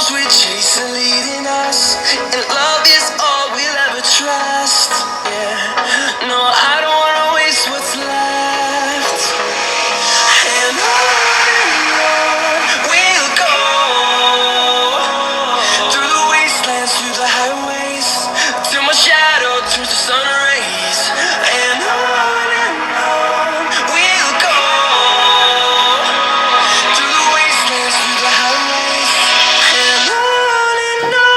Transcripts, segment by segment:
we chase are leading us, and love is all we'll ever trust. Yeah, no, I don't wanna waste what's left. And on we'll go, through the wastelands, through the highways, till my shadow turns to sun rays. And on we'll go, through the wastelands, through the highways, and on we'll go.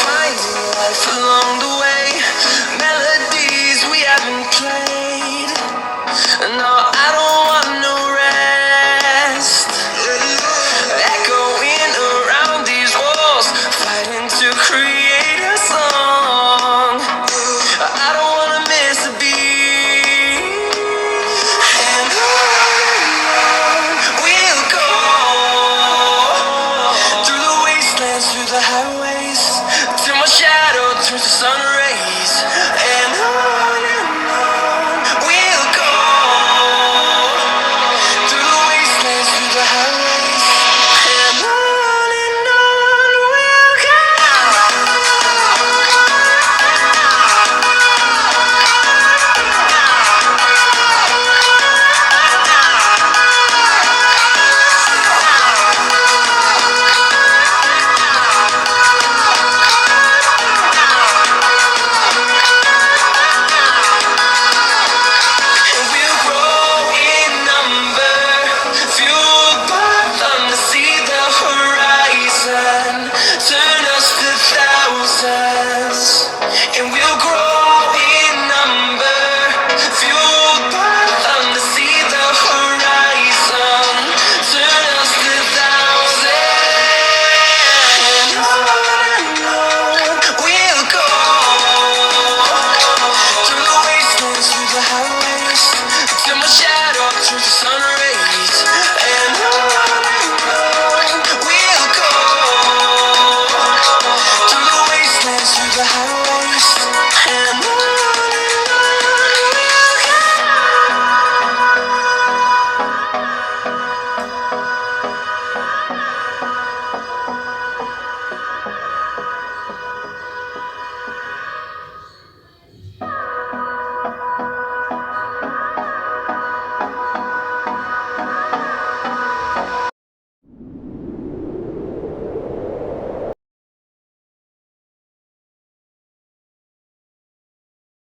Finding life along the way, melodies we haven't played. And